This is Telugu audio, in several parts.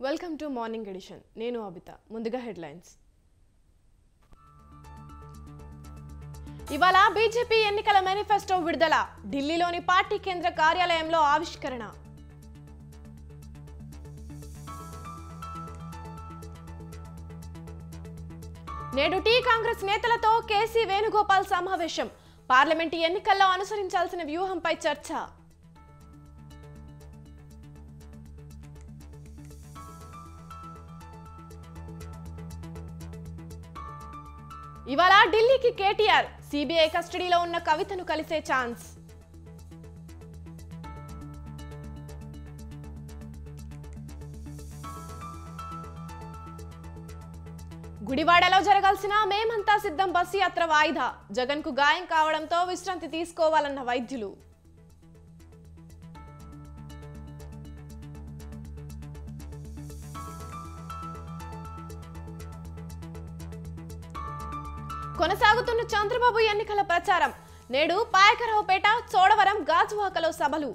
Welcome to morning edition. నేను అబిత. ముందుగా హెడ్లైన్స్. ఇవాళ బీజేపీ ఎన్నికల మేనిఫెస్టో విడుదల. ఢిల్లీలోని పార్టీ కేంద్ర కార్యాలయంలో ఆవిష్కరణ. నేడు టీ కాంగ్రెస్ నేతలతో కేసీ వేణుగోపాల్ సమావేశం. పార్లమెంటు ఎన్నికల్లో అనుసరించాల్సిన వ్యూహంపై చర్చ. ఇవాళ ఢిల్లీకి కేటీఆర్. సిబిఐ కస్టడీలో ఉన్న కవితను కలిసే ఛాన్స్. గుడివాడలో జరగాల్సిన మేమంతా సిద్ధం బస్సు యాత్ర వాయిదా. జగన్ కు గాయం కావడంతో విశ్రాంతి తీసుకోవాలన్న వైద్యులు. కొనసాగుతున్న చంద్రబాబు ఎన్నికల ప్రచారం. నేడు పాయకరావుపేట, చోడవరం, గాజువాకలో సభలు.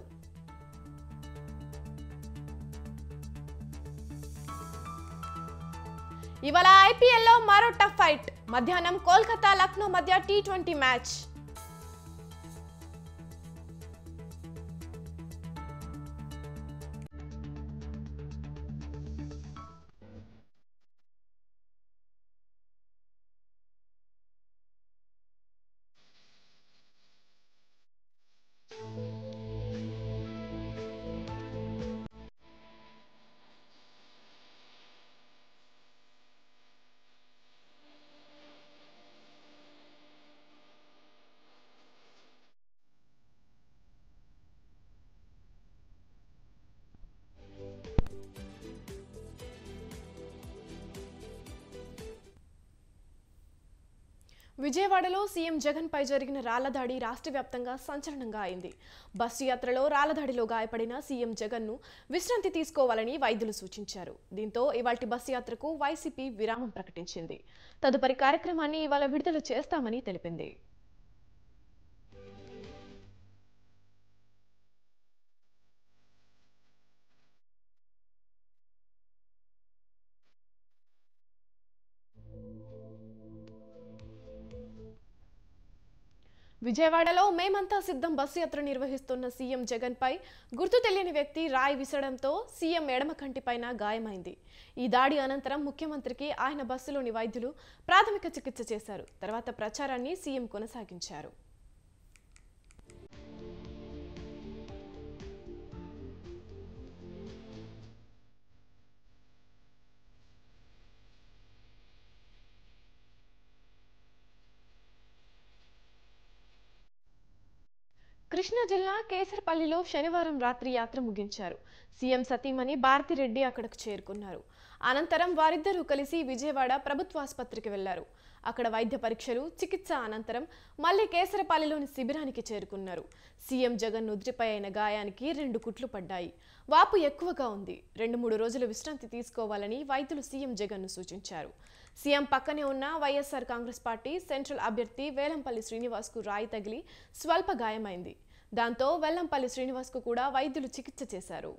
ఇవాళ ఐపీఎల్లో మరో టఫ్ ఫైట్. మధ్యాహ్నం కోల్కతా, లక్నో మధ్య టీ20 మ్యాచ్. విజయవాడలో సీఎం జగన్ పై జరిగిన రాళ్లదాడి రాష్ట్ర వ్యాప్తంగా సంచలనంగా అయింది. బస్సు యాత్రలో రాళ్లదాడిలో గాయపడిన సీఎం జగన్ ను విశ్రాంతి తీసుకోవాలని వైద్యులు సూచించారు. దీంతో ఇవాల్టి బస్సు యాత్రకు వైసీపీ విరామం ప్రకటించింది. తదుపరి కార్యక్రమాన్ని ఇవాళ విడుదల చేస్తామని తెలిపింది. విజయవాడలో మేమంతా సిద్ధం బస్సు యాత్ర నిర్వహిస్తున్న సీఎం జగన్ పై గుర్తు తెలియని వ్యక్తి రాయి విసరడంతో సీఎం ఎడమ కంటిపైన గాయమైంది. ఈ దాడి అనంతరం ముఖ్యమంత్రికి ఆయన బస్సులోని వైద్యులు ప్రాథమిక చికిత్స చేశారు. తర్వాత ప్రచారాన్ని సీఎం కొనసాగించారు. కృష్ణా జిల్లా కేసరపల్లిలో శనివారం రాత్రి యాత్ర ముగించారు. సీఎం సతీమణి భారతిరెడ్డి అక్కడకు చేరుకున్నారు. అనంతరం వారిద్దరూ కలిసి విజయవాడ ప్రభుత్వాసుపత్రికి వెళ్లారు. అక్కడ వైద్య పరీక్షలు, చికిత్స అనంతరం మళ్లీ కేసరపల్లిలోని శిబిరానికి చేరుకున్నారు. సీఎం జగన్ నుదుటిపై అయిన గాయానికి 2 కుట్లు పడ్డాయి. వాపు ఎక్కువగా ఉంది. 2-3 రోజులు విశ్రాంతి తీసుకోవాలని వైద్యులు సీఎం జగన్ ను సూచించారు. సీఎం పక్కనే ఉన్న వైఎస్ఆర్ కాంగ్రెస్ పార్టీ సెంట్రల్ అభ్యర్థి వేలంపల్లి శ్రీనివాస్ కు రాయి తగిలి స్వల్ప గాయమైంది. దాంతో వెల్లంపల్లి శ్రీనివాస్ కు కూడా వైద్యులు చికిత్స చేశారు.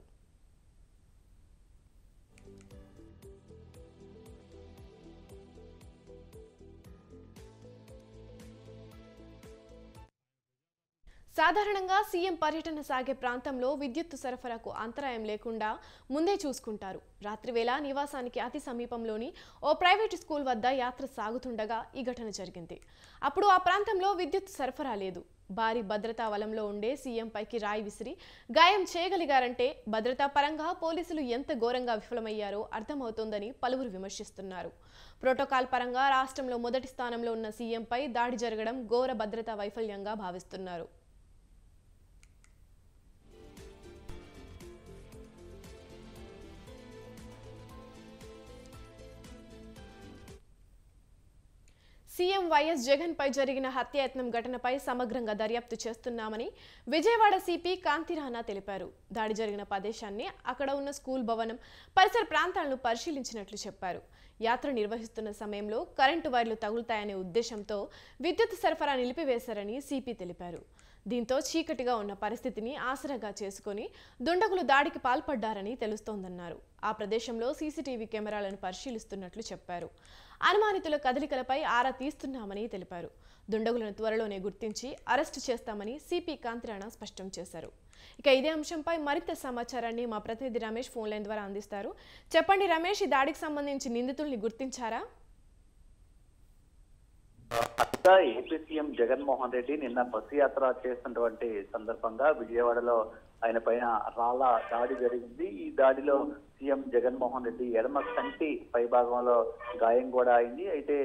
సాధారణంగా సీఎం పర్యటన సాగే ప్రాంతంలో విద్యుత్ సరఫరాకు అంతరాయం లేకుండా ముందే చూసుకుంటారు. రాత్రివేళ నివాసానికి అతి సమీపంలోని ఓ ప్రైవేటు స్కూల్ వద్ద యాత్ర సాగుతుండగా ఈ ఘటన జరిగింది. అప్పుడు ఆ ప్రాంతంలో విద్యుత్ సరఫరా లేదు. భారీ భద్రతా వలంలో ఉండే సీఎం పైకి రాయి విసిరి గాయం చేయగలిగారంటే భద్రతా పరంగా పోలీసులు ఎంత ఘోరంగా విఫలమయ్యారో అర్థమవుతోందని పలువురు విమర్శిస్తున్నారు. ప్రోటోకాల్ పరంగా రాష్ట్రంలో మొదటి స్థానంలో ఉన్న సీఎంపై దాడి జరగడం ఘోర భద్రతా వైఫల్యంగా భావిస్తున్నారు. సీఎం వైఎస్ జగన్ పై జరిగిన హత్యాయత్నం ఘటనపై సమగ్రంగా దర్యాప్తు చేస్తున్నామని విజయవాడ సిపి కాంతిరాణా తెలిపారు. దాడి జరిగిన ప్రదేశాన్ని, అక్కడ ఉన్న స్కూల్ భవనం, పరిసర ప్రాంతాలను పరిశీలించినట్లు చెప్పారు. యాత్ర నిర్వహిస్తున్న సమయంలో కరెంటు వైర్లు తగులుతాయనే ఉద్దేశంతో విద్యుత్ సరఫరా నిలిపివేశారని సిపి తెలిపారు. దీంతో చీకటిగా ఉన్న పరిస్థితిని ఆసరాగా చేసుకుని దుండగులు దాడికి పాల్పడ్డారని తెలుస్తోందన్నారు. ఆ ప్రదేశంలో సీసీటీవీ కెమెరాలను పరిశీలిస్తున్నట్లు చెప్పారు. అనుమానితుల కదలికలపై ఆరా తీస్తున్నామని తెలిపారు. దుండగులను త్వరలోనే గుర్తించి అరెస్టు చేస్తామని సిపి కాంతిరాణ స్పష్టం చేశారు. ఇక ఇదే అంశంపై మరింత సమాచారాన్ని మా ప్రతినిధి రమేష్ ఫోన్ లైన్ ద్వారా అందిస్తారు. చెప్పండి రమేష్, ఈ దాడికి సంబంధించి నిందితుల్ని గుర్తించారా? ఏపీ సీఎం జగన్మోహన్ రెడ్డి నిన్న బస్సు యాత్ర చేస్తున్నటువంటి సందర్భంగా విజయవాడలో ఆయన పైన రాళ్ల దాడి జరిగింది. ఈ దాడిలో సీఎం జగన్మోహన్ రెడ్డి ఎడమ కంటి పైభాగంలో గాయం కూడా అయింది. అయితే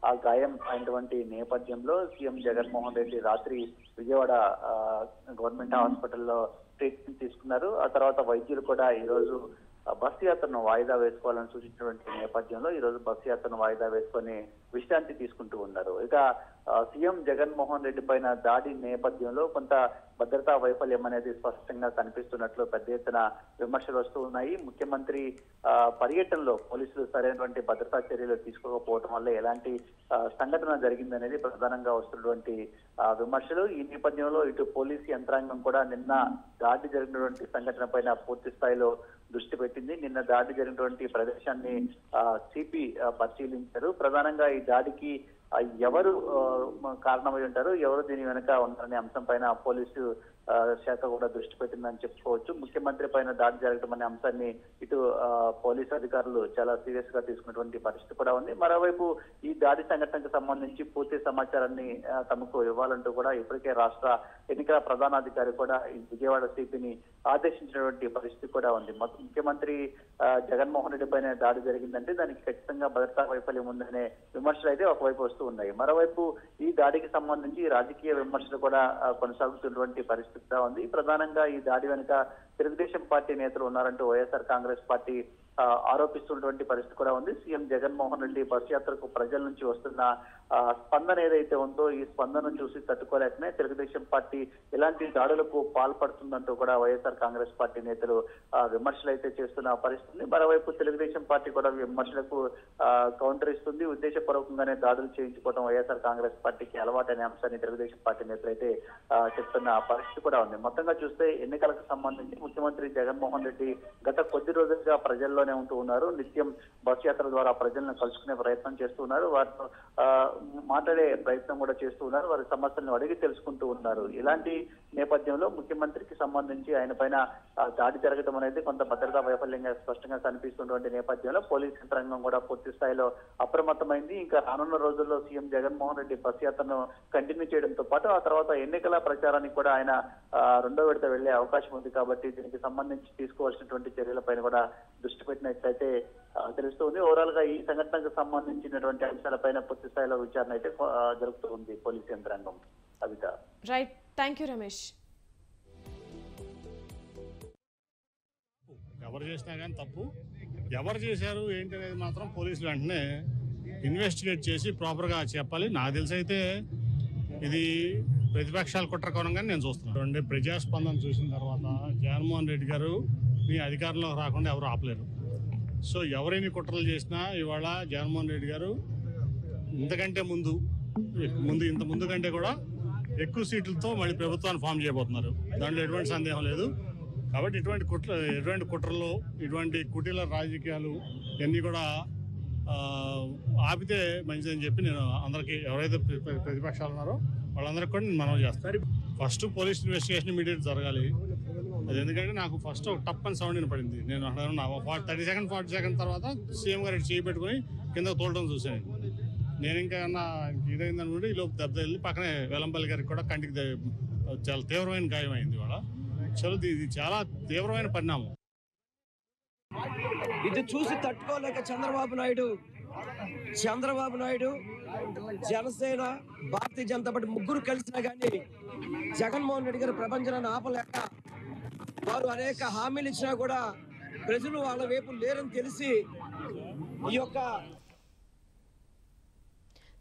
ఆ గాయం అయినటువంటి నేపథ్యంలో సీఎం జగన్మోహన్ రెడ్డి రాత్రి విజయవాడ గవర్నమెంట్ హాస్పిటల్లో ట్రీట్మెంట్ తీసుకున్నారు. ఆ తర్వాత వైద్యులు కూడా ఈ రోజు బస్సు యాత్రను వాయిదా వేసుకోవాలని సూచించినటువంటి నేపథ్యంలో ఈ రోజు బస్సు యాత్రను వాయిదా వేసుకొని విశ్రాంతి తీసుకుంటూ ఉన్నారు. ఇక సీఎం జగన్మోహన్ రెడ్డి పైన దాడి నేపథ్యంలో కొంత భద్రతా వైఫల్యం అనేది స్పష్టంగా కనిపిస్తున్నట్లు పెద్ద ఎత్తున విమర్శలు వస్తూ ఉన్నాయి. ముఖ్యమంత్రి పర్యటనలో పోలీసులు సరైనటువంటి భద్రతా చర్యలు తీసుకోకపోవడం వల్ల ఎలాంటి సంఘటన జరిగిందనేది ప్రధానంగా వస్తున్నటువంటి విమర్శలు. ఈ నేపథ్యంలో ఇటు పోలీసు యంత్రాంగం కూడా నిన్న దాడి జరిగినటువంటి సంఘటన పైన పూర్తి స్థాయిలో దృష్టి పెట్టింది. నిన్న దాడి జరిగినటువంటి ప్రదేశాన్ని సిపి పరిశీలించారు. ప్రధానంగా ఈ దాడికి ఎవరు కారణమై ఉంటారు, ఎవరు దీని వెనుక ఉన్నారనే అంశం పైన పోలీసు శాఖ కూడా దృష్టి పెట్టిందని చెప్పుకోవచ్చు. ముఖ్యమంత్రి పైన దాడి జరగడం అనే అంశాన్ని ఇటు పోలీసు అధికారులు చాలా సీరియస్ గా తీసుకున్నటువంటి పరిస్థితి కూడా ఉంది. మరోవైపు ఈ దాడి సంఘటనకు సంబంధించి పూర్తి సమాచారాన్ని తమకు ఇవ్వాలంటూ కూడా ఇప్పటికే రాష్ట్ర ఎన్నికల ప్రధానాధికారి కూడా విజయవాడ సిపిని ఆదేశించినటువంటి పరిస్థితి కూడా ఉంది. ముఖ్యమంత్రి జగన్మోహన్ రెడ్డి పైన దాడి జరిగిందంటే దానికి ఖచ్చితంగా భద్రతా వైఫల్యం ఉందనే విమర్శలు అయితే ఒకవైపు వస్తూ ఉన్నాయి. మరోవైపు ఈ దాడికి సంబంధించి రాజకీయ విమర్శలు కూడా కొనసాగుతున్నటువంటి పరిస్థితి ఉంది. ప్రధానంగా ఈ దాడి వెనుక తెలుగుదేశం పార్టీ నేతలు ఉన్నారంటూ వైఎస్ఆర్ కాంగ్రెస్ పార్టీ ఆరోపిస్తున్నటువంటి పరిస్థితి కూడా ఉంది. సీఎం జగన్మోహన్ రెడ్డి బస్ యాత్రకు ప్రజల నుంచి వస్తున్న స్పందన ఏదైతే ఉందో ఈ స్పందనను చూసి తట్టుకోలేకనే తెలుగుదేశం పార్టీ ఇలాంటి దాడులకు పాల్పడుతుందంటూ కూడా వైఎస్ఆర్ కాంగ్రెస్ పార్టీ నేతలు విమర్శలు అయితే చేస్తున్న పరిస్థితి. మరోవైపు తెలుగుదేశం పార్టీ కూడా విమర్శలకు కౌంటర్ ఇస్తుంది. ఉద్దేశపూర్వకంగానే దాడులు చేయించుకోవడం వైఎస్ఆర్ కాంగ్రెస్ పార్టీకి అలవాటనే అంశాన్ని తెలుగుదేశం పార్టీ నేతలు అయితే చెప్తున్న పరిస్థితి కూడా ఉంది. మొత్తంగా చూస్తే ఎన్నికలకు సంబంధించి ముఖ్యమంత్రి జగన్మోహన్ రెడ్డి గత కొద్ది రోజులుగా ప్రజల్లోనే ఉంటూ ఉన్నారు. నిత్యం బస్ యాత్ర ద్వారా ప్రజలను కలుసుకునే ప్రయత్నం చేస్తూ ఉన్నారు. వారితో మాట్లాడే ప్రయత్నం కూడా చేస్తూ ఉన్నారు. వారి సమస్యలను అడిగి తెలుసుకుంటూ ఉన్నారు. ఇలాంటి నేపథ్యంలో ముఖ్యమంత్రికి సంబంధించి ఆయన పైన దాడి జరగడం అనేది కొంత భద్రతా వైఫల్యంగా స్పష్టంగా కనిపిస్తున్నటువంటి నేపథ్యంలో పోలీస్ యంత్రాంగం కూడా పూర్తి స్థాయిలో అప్రమత్తమైంది. ఇంకా రానున్న రోజుల్లో సీఎం జగన్మోహన్ రెడ్డి బస్ యాత్రను కంటిన్యూ చేయడంతో పాటు ఆ తర్వాత ఎన్నికల ప్రచారానికి కూడా ఆయన రెండో విడత వెళ్లే అవకాశం ఉంది. కాబట్టి దీనికి సంబంధించి తీసుకోవాల్సినటువంటి చర్యలపైన కూడా దృష్టి పెట్టినట్లయితే తెలుస్తుంది. ఓవరాల్ గా ఈ సంఘటనకు సంబంధించినటువంటి అంశాలపైన పూర్తి స్థాయిలో విచారణ అయితే జరుగుతూ ఉంది పోలీస్ యంత్రాంగం. అవిత రైట్, థ్యాంక్ యూ రమేష్. ఎవరు చేసినా కానీ తప్పు, ఎవరు చేశారు ఏంటి అనేది మాత్రం పోలీసులు వెంటనే ఇన్వెస్టిగేట్ చేసి ప్రాపర్గా చెప్పాలి. నాకు తెలిసి అయితే ఇది ప్రతిపక్షాలు కుట్రకోణంగానే నేను చూస్తున్నాను. ప్రజాస్పందన చూసిన తర్వాత జగన్మోహన్ రెడ్డి గారు మీ అధికారంలోకి రాకుండా ఎవరు ఆపలేరు. సో ఎవరైనా కుట్రలు చేసినా ఇవాళ జగన్మోహన్ రెడ్డి గారు ఇంతకంటే ఇంత ముందు కంటే కూడా ఎక్కువ సీట్లతో మళ్ళీ ప్రభుత్వాన్ని ఫామ్ చేయబోతున్నారు. దాంట్లో ఎటువంటి సందేహం లేదు. కాబట్టి ఎటువంటి కుట్రలు, ఇటువంటి కుటీల రాజకీయాలు ఇవన్నీ కూడా ఆపితే మంచిదని చెప్పి నేను అందరికీ, ఎవరైతే ప్రతిపక్షాలు ఉన్నారో వాళ్ళందరికీ కూడా నేను మనవి చేస్తాను. ఫస్ట్ పోలీస్ ఇన్వెస్టిగేషన్ ఇమీడియట్ జరగాలి. అది ఎందుకంటే నాకు ఫస్ట్ ఒక టప్ అని సౌండ్ వినపడింది. నేను 30 సెకండ్ 40 సెకండ్ తర్వాత సీఎం గారు చేయి పెట్టుకుని కింద తోలడం చూశాను. నేను ఇంకా ఇదైందనుకుంటే ఈ లోపు దెబ్బ వెళ్ళి పక్కనే వెల్లంపల్లి గారికి కూడా కంటికి చాలా తీవ్రమైన గాయం అయింది. ఇవాళ ఇది చాలా తీవ్రమైన పరిణామం. ఇది చూసి తట్టుకోలేక చంద్రబాబు నాయుడు, జనసేన, భారతీయ జనతా పార్టీ ముగ్గురు కలిసినా కానీ జగన్మోహన్ రెడ్డి గారు ప్రపంచాన్ని ఆపలేక వారు అనేక హామీలు ఇచ్చినా కూడా ప్రజలు వాళ్ళ వైపు లేరని తెలిసి ఈ యొక్క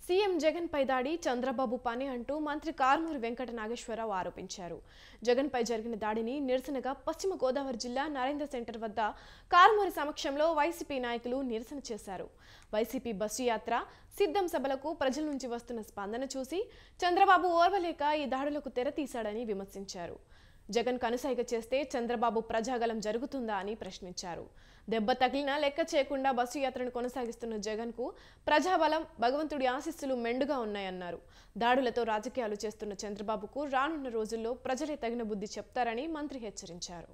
సీఎం జగన్ పై దాడి చంద్రబాబు పని అంటూ మంత్రి కారుమూరి వెంకట నాగేశ్వరరావు ఆరోపించారు. జగన్ పై జరిగిన దాడిని నిరసనగా పశ్చిమ గోదావరి జిల్లా నరేంద్ర సెంటర్ వద్ద కారుమూరి సమక్షంలో వైసీపీ నాయకులు నిరసన చేశారు. వైసీపీ బస్సు యాత్ర, సిద్ధం సభలకు ప్రజల నుంచి వస్తున్న స్పందన చూసి చంద్రబాబు ఓర్వలేక ఈ దాడులకు తెరతీశాడని విమర్శించారు. జగన్ కనుసైగ చేస్తే చంద్రబాబు ప్రజాగలం జరుగుతుందా అని ప్రశ్నించారు. దెబ్బ తగిలినా లెక్క చేయకుండా బస్సు యాత్రను కొనసాగిస్తున్న జగన్కు ప్రజాబలం, భగవంతుడి ఆశీస్సులు మెండుగా ఉన్నాయన్నారు. దాడులతో రాజకీయాలు చేస్తున్న చంద్రబాబుకు రానున్న రోజుల్లో ప్రజలే తగిన బుద్ధి చెప్తారని మంత్రి హెచ్చరించారు.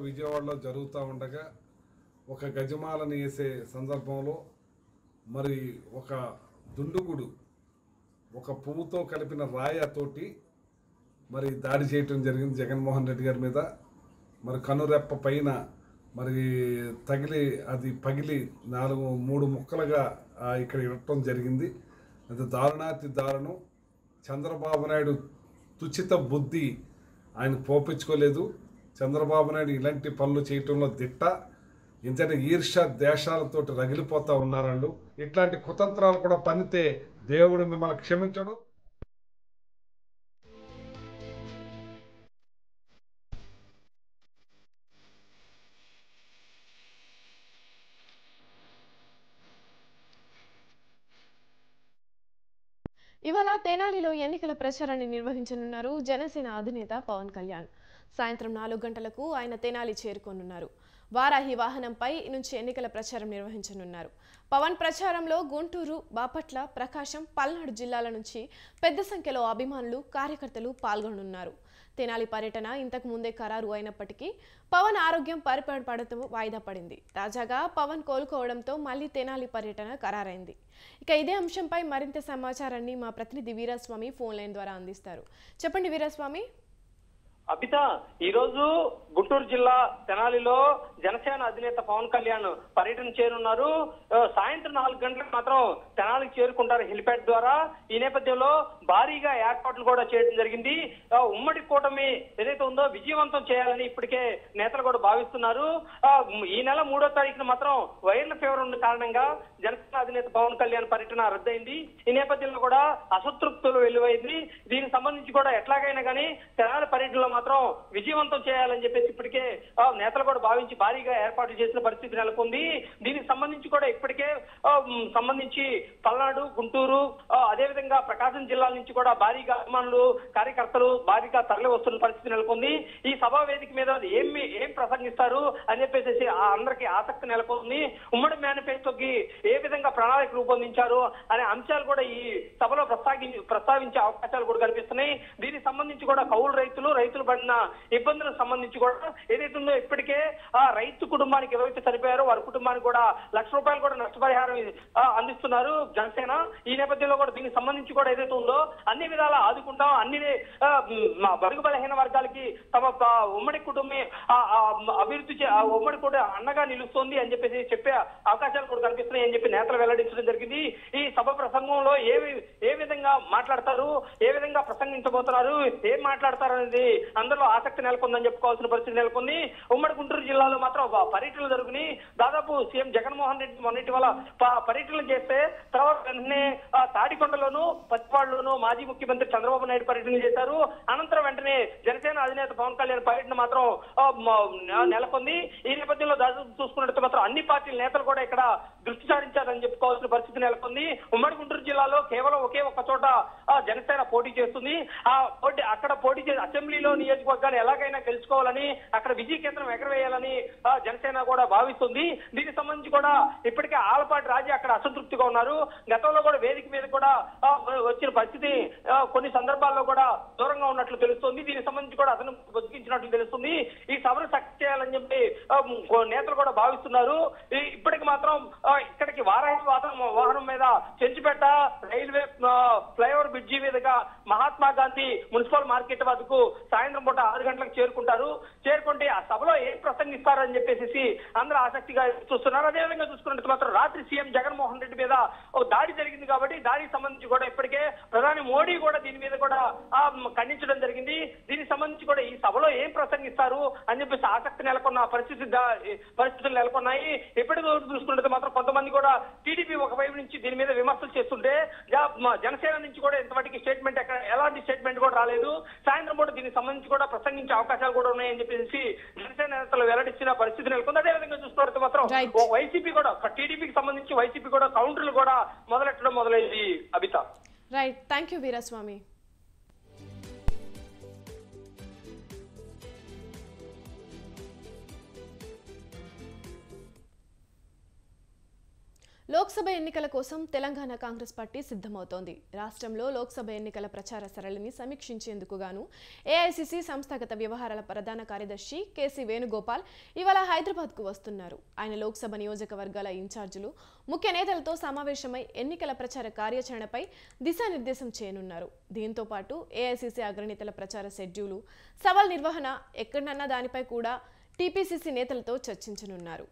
విజయవాడలో జరుగుతూ ఉండగా ఒక గజమాలని వేసే సందర్భంలో మరి ఒక దుండుగుడు ఒక పువ్వుతో కలిపిన రాయతోటి మరి దాడి చేయటం జరిగింది జగన్మోహన్ రెడ్డి గారి మీద. మరి కనురెప్ప పైన మరి తగిలి అది పగిలి 3 ముక్కలుగా ఇక్కడ ఇవ్వటం జరిగింది. అది దారుణాతి దారుణం. చంద్రబాబు నాయుడు తుచిత బుద్ధి ఆయన పోపించుకోలేదు. చంద్రబాబు నాయుడు ఇలాంటి పనులు చేయటంలో దిట్ట. ఇంతటి ఈర్ష్య దేశాలతో రగిలిపోతూ ఉన్నారండు. ఇట్లాంటి కుతంత్రాలు కూడా పనితే దేవుడు మిమ్మల్ని క్షమించడు. ఇవాళ తెనాలిలో ఎన్నికల ప్రచారాన్ని నిర్వహించనున్నారు జనసేన అధినేత పవన్ కళ్యాణ్. సాయంత్రం 4 గంటలకు ఆయన తెనాలి చేరుకోనున్నారు. వారాహి వాహనంపై నుంచి ఎన్నికల ప్రచారం నిర్వహించనున్నారు. పవన్ ప్రచారంలో గుంటూరు, బాపట్ల, ప్రకాశం, పల్నాడు జిల్లాల నుంచి పెద్ద సంఖ్యలో అభిమానులు, కార్యకర్తలు పాల్గొనున్నారు. తెనాలి పర్యటన ఇంతకు ముందే ఖరారు అయినప్పటికీ పవన్ ఆరోగ్యం పరిపడటం వాయిదా పడింది. తాజాగా పవన్ కోలుకోవడంతో మళ్లీ తెనాలి పర్యటన ఖరారైంది. ఇక ఇదే అంశంపై మరింత సమాచారాన్ని మా ప్రతినిధి వీరస్వామి ఫోన్ లైన్ ద్వారా అందిస్తారు. చెప్పండి వీరస్వామి. అబిత, ఈ రోజు గుంటూరు జిల్లా తెనాలిలో జనసేన అధినేత పవన్ కళ్యాణ్ పర్యటన చేరున్నారు. సాయంత్రం 4 గంటలకు మాత్రం తెనాలికి చేరుకుంటారు హెలిప్యాడ్ ద్వారా. ఈ నేపథ్యంలో భారీగా ఏర్పాట్లు కూడా చేయడం జరిగింది. ఉమ్మడి కూటమి ఏదైతే ఉందో విజయవంతం చేయాలని ఇప్పటికే నేతలు కూడా భావిస్తున్నారు. ఈ నెల 3వ తారీఖున మాత్రం వైరల్ ఫీవర్ ఉన్న కారణంగా జనసేన అధినేత పవన్ కళ్యాణ్ పర్యటన రద్దయింది. ఈ నేపథ్యంలో కూడా అసంతృప్తులు వెలువైంది. దీనికి సంబంధించి కూడా ఎట్లాగైనా కానీ తెనాలి పర్యటనలో మాత్రం విజయవంతం చేయాలని చెప్పేసి ఇప్పటికే నేతలు కూడా భావించి భారీగా ఏర్పాట్లు చేసిన పరిస్థితి నెలకొంది. దీనికి సంబంధించి కూడా ఇప్పటికే సంబంధించి పల్నాడు, గుంటూరు, అదేవిధంగా ప్రకాశం జిల్లాల నుంచి కూడా భారీగా అభిమానులు, కార్యకర్తలు భారీగా తరలి వస్తున్న పరిస్థితి నెలకొంది. ఈ సభా వేదిక మీద ఏం ప్రసంగిస్తారు అని చెప్పేసి అందరికీ ఆసక్తి నెలకొంది. ఉమ్మడి మేనిఫెస్టోకి ఏ విధంగా ప్రణాళిక రూపొందించారు అనే అంశాలు కూడా ఈ సభలో ప్రస్తావించే అవకాశాలు కూడా కనిపిస్తున్నాయి. దీనికి సంబంధించి కూడా కౌలు రైతులు పడిన ఇబ్బందులకు సంబంధించి కూడా ఏదైతే ఉందో ఇప్పటికే ఆ రైతు కుటుంబానికి ఎవరైతే చనిపోయారో వారి కుటుంబానికి కూడా ₹1,00,000 కూడా నష్టపరిహారం అందిస్తున్నారు జనసేన. ఈ నేపథ్యంలో కూడా దీనికి సంబంధించి కూడా ఏదైతే ఉందో అన్ని విధాలా ఆదుకుంటాం, అన్ని బడుగు బలహీన వర్గాలకి తమ ఉమ్మడి కుటుంబం అభివృద్ధి ఉమ్మడి కూడా అండగా నిలుస్తోంది అని చెప్పేసి చెప్పే అవకాశాలు కూడా కనిపిస్తున్నాయి అని చెప్పి నేతలు వెల్లడించడం జరిగింది. ఈ సభ ప్రసంగంలో ఏ విధంగా మాట్లాడతారు, ఏ విధంగా ప్రసంగించబోతున్నారు, ఏం మాట్లాడతారు అనేది అందరిలో ఆసక్తి నెలకొందని చెప్పుకోవాల్సిన పరిస్థితి నెలకొంది. ఉమ్మడి గుంటూరు జిల్లాలో మాత్రం పర్యటనలు జరుగుతున్నాయి. దాదాపు సీఎం జగన్మోహన్ రెడ్డి మొన్నటి వల్ల పర్యటనలు చేస్తే తర్వాత వెంటనే తాడికొండలోను, పత్తిపాడులోను మాజీ ముఖ్యమంత్రి చంద్రబాబు నాయుడు పర్యటన చేశారు. అనంతరం వెంటనే జనసేన అధినేత పవన్ కళ్యాణ్ పర్యటన మాత్రం నెలకొంది. ఈ నేపథ్యంలో చూసుకున్నట్టు మాత్రం అన్ని పార్టీల నేతలు కూడా ఇక్కడ దృష్టి సారించారని చెప్పుకోవాల్సిన పరిస్థితి నెలకొంది. ఉమ్మడి గుంటూరు జిల్లాలో కేవలం ఒకే ఒక్క చోట జనసేన పోటీ చేస్తుంది. అక్కడ పోటీ చేసి అసెంబ్లీలో నియోజకవర్గాలు ఎలాగైనా గెలుచుకోవాలని, అక్కడ విజయ కేంద్రం ఎగరవేయాలని జనసేన కూడా భావిస్తుంది. దీనికి సంబంధించి కూడా ఇప్పటికే ఆలపాటి రాజీ అక్కడ అసంతృప్తిగా ఉన్నారు. గతంలో కూడా వేదిక మీద కూడా వచ్చిన పరిస్థితి కొన్ని సందర్భాల్లో కూడా దూరంగా ఉన్నట్లు తెలుస్తుంది. దీనికి సంబంధించి కూడా అతను బతికించినట్లు తెలుస్తుంది. ఈ సభను సక్సెస్ చేయాలని చెప్పి నేతలు కూడా భావిస్తున్నారు. ఇప్పటికి మాత్రం ఇక్కడికి వారాహి వాహనం మీద చెంచుపేట రైల్వే ఫ్లైఓవర్ బ్రిడ్జి మీదుగా మహాత్మా గాంధీ మున్సిపల్ మార్కెట్ వద్దకు సాయంత్రం పూట 6 గంటలకు చేరుకుంటే ఆ సభలో ఏం ప్రసంగిస్తారని చెప్పేసి అందరూ ఆసక్తిగా చూస్తున్నారు. అదేవిధంగా చూసుకున్నట్టు మాత్రం రాత్రి సీఎం జగన్మోహన్ రెడ్డి మీద ఒక దాడి జరిగింది కాబట్టి దాడికి సంబంధించి కూడా ఇప్పటికే ప్రధాని మోడీ కూడా దీని మీద కూడా ఖండించడం జరిగింది. దీనికి సంబంధించి కూడా ఈ సభలో ఏం ప్రసంగిస్తారు అని చెప్పేసి ఆసక్తి నెలకొన్న పరిస్థితులు నెలకొన్నాయి. ఎప్పటికో చూసుకుంటే మాత్రం కొంతమంది కూడా టీడీపీ ఒకవైపు నుంచి దీని మీద విమర్శలు చేస్తుంటే జనసేన నుంచి కూడా ఇంతవరకు స్టేట్మెంట్ ఎలాంటి స్టేట్మెంట్ కూడా రాలేదు. సాయంత్రం పూట దీనికి సంబంధించి కూడా ప్రసంగించే అవకాశాలు కూడా ఉన్నాయని చెప్పేసి జనసేన నేతలు వెల్లడించిన పరిస్థితి నెలకొంది. అదేవిధంగా చూసుకుంటే మాత్రం వైసీపీ కూడా టీడీపీకి సంబంధించి వైసీపీ కూడా కౌంటర్లు కూడా మొదలెట్టడం మొదలైంది. Abitha. Right, thank you Veeraswamy. Lok Sabha ఎన్నికల కోసం తెలంగాణ కాంగ్రెస్ పార్టీ సిద్ధమవుతోంది. రాష్ట్రంలో లోక్సభ ఎన్నికల ప్రచార సరళిని సమీక్షించేందుకు గాను ఏఐసిసి సంస్థాగత వ్యవహారాల ప్రధాన కార్యదర్శి కేసీ వేణుగోపాల్ ఇవాళ హైదరాబాద్కు వస్తున్నారు. ఆయన లోక్సభ నియోజకవర్గాల ఇన్ఛార్జీలు, ముఖ్య నేతలతో సమావేశమై ఎన్నికల ప్రచార కార్యాచరణపై దిశానిర్దేశం చేయనున్నారు. దీంతో పాటు ఏఐసిసి అగ్రనేతల ప్రచార షెడ్యూలు, సవాల్ నిర్వహణ ఎక్కడన్నా దానిపై కూడా టీపీసీసీ నేతలతో చర్చించనున్నారు.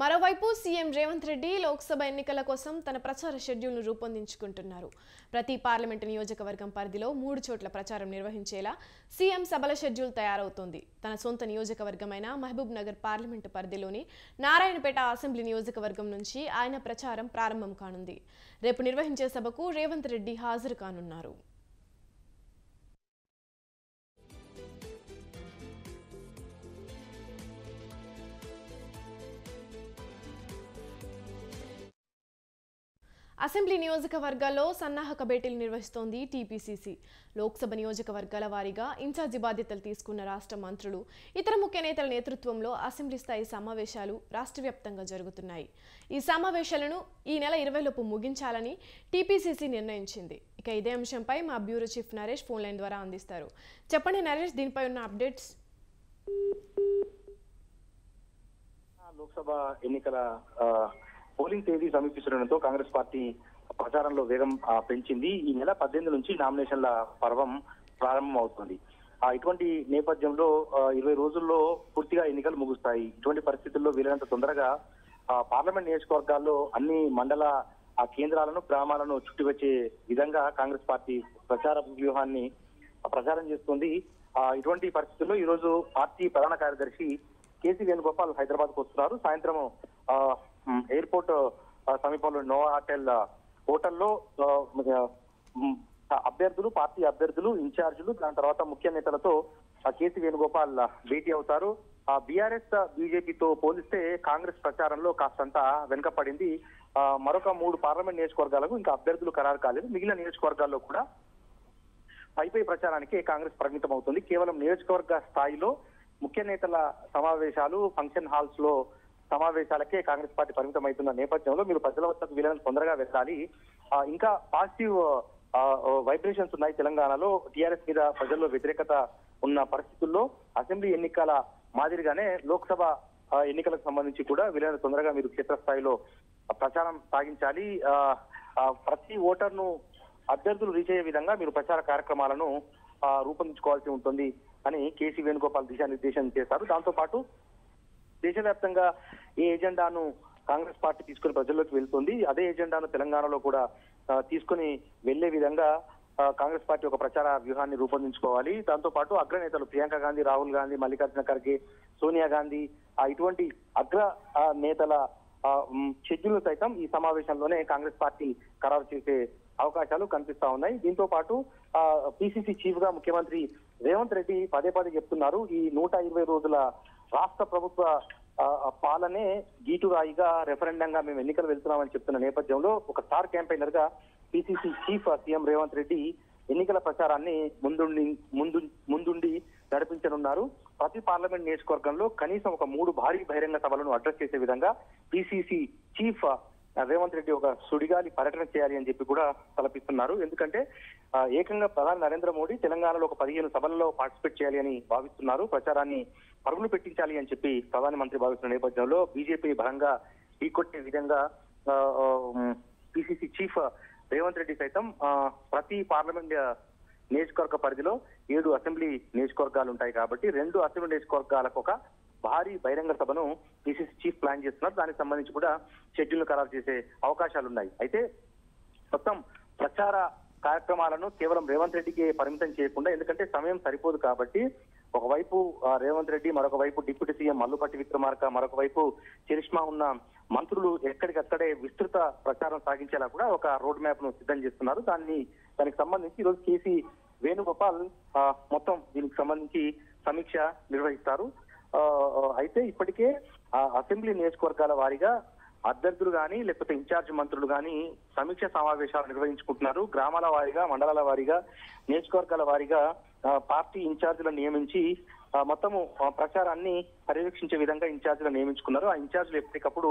మరోవైపు సీఎం రేవంత్ రెడ్డి లోక్సభ ఎన్నికల కోసం తన ప్రచార షెడ్యూల్ను రూపొందించుకుంటున్నారు. ప్రతి పార్లమెంటు నియోజకవర్గం పరిధిలో 3 చోట్ల ప్రచారం నిర్వహించేలా సీఎం సభల షెడ్యూల్ తయారవుతోంది. తన సొంత నియోజకవర్గమైన మహబూబ్ నగర్ పార్లమెంటు పరిధిలోని నారాయణపేట అసెంబ్లీ నియోజకవర్గం నుంచి ఆయన ప్రచారం ప్రారంభం కానుంది. రేపు నిర్వహించే సభకు రేవంత్ రెడ్డి హాజరు కానున్నారు. అసెంబ్లీ నియోజకవర్గాల్లో సన్నాహక భేటీలు నిర్వహిస్తోంది టీపీసీసీ. లోక్సభ నియోజకవర్గాల వారీగా ఇన్ఛార్జి బాధ్యతలు తీసుకున్న రాష్ట్ర మంత్రులు, ఇతర ముఖ్య నేతల నేతృత్వంలో అసెంబ్లీ స్థాయి సమావేశాలు రాష్ట్ర వ్యాప్తంగా జరుగుతున్నాయి. ఈ సమావేశాలను ఈ నెల 20 లోపు ముగించాలని టీపీసీసీ నిర్ణయించింది. ఇక ఇదే అంశంపై మా bureau chief Naresh phone line ద్వారా అందిస్తారు. చెప్పండి నరేష్, దీనిపై ఉన్న అప్డేట్స్. లోక్సభ ఎన్నికల పోలింగ్ తేదీ సమీపిస్తుండటంతో కాంగ్రెస్ పార్టీ ప్రచారంలో వేగం పెంచింది. ఈ నెల 18 నుంచి నామినేషన్ల పర్వం ప్రారంభం అవుతుంది. ఇటువంటి నేపథ్యంలో 20 రోజుల్లో పూర్తిగా ఎన్నికలు ముగుస్తాయి. ఇటువంటి పరిస్థితుల్లో వీలైనంత తొందరగా పార్లమెంట్ నియోజకవర్గాల్లో అన్ని మండల కేంద్రాలను, గ్రామాలను చుట్టివచ్చే విధంగా కాంగ్రెస్ పార్టీ ప్రచార వ్యూహాన్ని ప్రచారం చేస్తుంది. ఇటువంటి పరిస్థితుల్లో ఈ రోజు పార్టీ ప్రధాన కార్యదర్శి కేసీ వేణుగోపాల్ హైదరాబాద్ కు వస్తున్నారు. సాయంత్రం ఎయిర్పోర్ట్ సమీపంలో నోవా హోటల్లో అభ్యర్థులు, పార్టీ అభ్యర్థులు, ఇన్ఛార్జీలు, దాని తర్వాత ముఖ్య నేతలతో కేసీ వేణుగోపాల్ భేటీ అవుతారు. బీఆర్ఎస్, బీజేపీతో పోలిస్తే కాంగ్రెస్ ప్రచారంలో కాస్తంత వెనుకపడింది. మరొక 3 పార్లమెంట్ నియోజకవర్గాలకు ఇంకా అభ్యర్థులు ఖరారు కాలేదు. మిగిలిన నియోజకవర్గాల్లో కూడా పై ప్రచారానికి కాంగ్రెస్ పరిమితం అవుతుంది. కేవలం నియోజకవర్గ స్థాయిలో ముఖ్య నేతల సమావేశాలు, ఫంక్షన్ హాల్స్ లో సమావేశాలకే కాంగ్రెస్ పార్టీ పరిమితం అవుతున్న నేపథ్యంలో మీరు ప్రజల వద్దకు వీలైనంత తొందరగా వెళ్ళాలి. ఇంకా పాజిటివ్ వైబ్రేషన్స్ ఉన్నాయి తెలంగాణలో. టీఆర్ఎస్ మీద ప్రజల్లో వ్యతిరేకత ఉన్న పరిస్థితుల్లో అసెంబ్లీ ఎన్నికల మాదిరిగానే లోక్సభ ఎన్నికలకు సంబంధించి కూడా వీలైనంత తొందరగా మీరు క్షేత్రస్థాయిలో ప్రచారం సాగించాలి. ప్రతి ఓటర్ను అభ్యర్థులు రీచ్ అయ్యే విధంగా మీరు ప్రచార కార్యక్రమాలను రూపొందించుకోవాల్సి ఉంటుంది అని కేసీ వేణుగోపాల్ దిశానిర్దేశం చేశారు. దాంతో పాటు దేశవ్యాప్తంగా ఏ ఎజెండాను కాంగ్రెస్ పార్టీ తీసుకుని ప్రజల్లోకి వెళ్తుంది, అదే ఎజెండాను తెలంగాణలో కూడా తీసుకుని వెళ్లే విధంగా కాంగ్రెస్ పార్టీ ఒక ప్రచార వ్యూహాన్ని రూపొందించుకోవాలి. దాంతో పాటు అగ్రనేతలు ప్రియాంక గాంధీ, రాహుల్ గాంధీ, మల్లికార్జున ఖర్గే, సోనియా గాంధీ ఇటువంటి అగ్ర నేతల షెడ్యూల్ సైతం ఈ సమావేశంలోనే కాంగ్రెస్ పార్టీ ఖరారు చేసే అవకాశాలు కనిపిస్తా ఉన్నాయి. దీంతో పాటు పిసిసి చీఫ్ గా ముఖ్యమంత్రి రేవంత్ రెడ్డి పదే చెప్తున్నారు, ఈ 120 రోజుల రాష్ట్ర ప్రభుత్వ పాలనే గీటురాయిగా రెఫరెండంగా మేము ఎన్నికలు వెళ్తున్నామని చెప్తున్న నేపథ్యంలో ఒక స్టార్ క్యాంపెయినర్ గా PCC chief CM Revanth Reddy ఎన్నికల ప్రచారాన్ని ముందుండి నడిపించనున్నారు. ప్రతి పార్లమెంట్ నియోజకవర్గంలో కనీసం ఒక 3 భారీ బహిరంగ సభలను అడ్రస్ చేసే విధంగా పిసిసి చీఫ్ రేవంత్ రెడ్డి ఒక సుడిగాలి పర్యటన చేయాలి అని చెప్పి కూడా తలపిస్తున్నారు. ఎందుకంటే ఏకంగా ప్రధాని నరేంద్ర మోడీ తెలంగాణలో ఒక 15 సభల్లో పార్టిసిపేట్ చేయాలి అని భావిస్తున్నారు. ప్రచారాన్ని పరుగులు పెట్టించాలి అని చెప్పి ప్రధానమంత్రి భావిస్తున్న నేపథ్యంలో బీజేపీ బలంగా ఢీకొట్టే విధంగా పిసిసి చీఫ్ రేవంత్ రెడ్డి సైతం ప్రతి పార్లమెంట్ నియోజకవర్గ పరిధిలో 7 అసెంబ్లీ నియోజకవర్గాలు ఉంటాయి కాబట్టి 2 అసెంబ్లీ నియోజకవర్గాలకు ఒక భారీ బహిరంగ సభను పిసిసి చీఫ్ ప్లాన్ చేస్తున్నారు. దానికి సంబంధించి కూడా షెడ్యూల్ ఖరారు చేసే అవకాశాలు ఉన్నాయి. అయితే మొత్తం ప్రచార కార్యక్రమాలను కేవలం రేవంత్ రెడ్డికి పరిమితం చేయకుండా, ఎందుకంటే సమయం సరిపోదు కాబట్టి ఒకవైపు రేవంత్ రెడ్డి, మరొక వైపు డిప్యూటీ సీఎం మల్లుపట్టి విక్రమార్క, మరొక వైపు చరిష్మా ఉన్న మంత్రులు ఎక్కడికక్కడే విస్తృత ప్రచారం సాగించేలా కూడా ఒక రోడ్ మ్యాప్ ను సిద్ధం చేస్తున్నారు. దానికి సంబంధించి ఈరోజు కేసీ వేణుగోపాల్ మొత్తం దీనికి సంబంధించి సమీక్ష నిర్వహిస్తారు. అయితే ఇప్పటికే అసెంబ్లీ నియోజకవర్గాల వారీగా అభ్యర్థులు కానీ లేకపోతే ఇన్ఛార్జ్ మంత్రులు కానీ సమీక్ష సమావేశాలు నిర్వహించుకుంటున్నారు. గ్రామాల వారీగా, మండలాల వారీగా, నియోజకవర్గాల వారీగా పార్టీ ఇన్ఛార్జీలను నియమించి మొత్తము ప్రచారాన్ని పర్యవేక్షించే విధంగా ఇన్ఛార్జీలను నియమించుకున్నారు. ఆ ఇన్ఛార్జీలు ఎప్పటికప్పుడు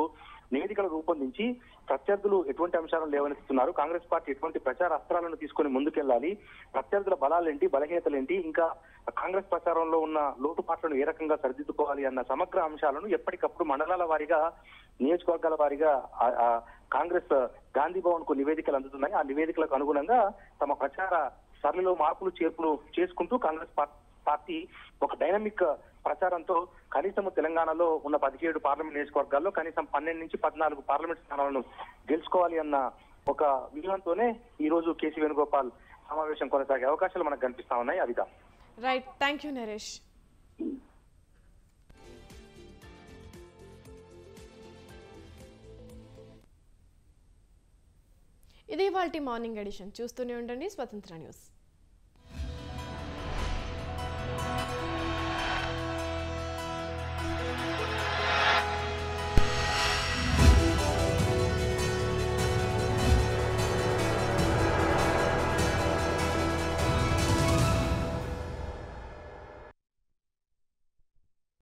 నివేదికలు రూపొందించి ప్రత్యర్థులు ఎటువంటి అంశాలను లేవనెత్తుతున్నారు, కాంగ్రెస్ పార్టీ ఎటువంటి ప్రచార అస్త్రాలను తీసుకొని ముందుకెళ్లాలి, ప్రత్యర్థుల బలాలేంటి, బలహీనతలేంటి, ఇంకా కాంగ్రెస్ ప్రచారంలో ఉన్న లోటుపాట్లను ఏ రకంగా సరిదిద్దుకోవాలి అన్న సమగ్ర అంశాలను ఎప్పటికప్పుడు మండలాల వారీగా, నియోజకవర్గాల వారీగా కాంగ్రెస్ గాంధీ భవన్ కు నివేదికలు అందుతున్నాయి. ఆ నివేదికలకు అనుగుణంగా తమ ప్రచార సరళిలో మార్పులు చేర్పులు చేసుకుంటూ కాంగ్రెస్ పార్టీ ఒక డైనమిక్ ప్రచారంతో కనీసం తెలంగాణలో ఉన్న 17 పార్లమెంట్ నియోజకవర్గాల్లో కనీసం 12 నుంచి 14 పార్లమెంట్ స్థానాలను గెలుచుకోవాలి అన్న ఒక వ్యూహంతోనే ఈ రోజు కేసీ వేణుగోపాల్ సమావేశం కొనసాగే అవకాశాలు మనకు కనిపిస్తా ఉన్నాయి. అవిదా. Right, thank you Naresh. ఇది ఇవాల్టి మార్నింగ్ ఎడిషన్. చూస్తూనే ఉండండి స్వతంత్ర న్యూస్.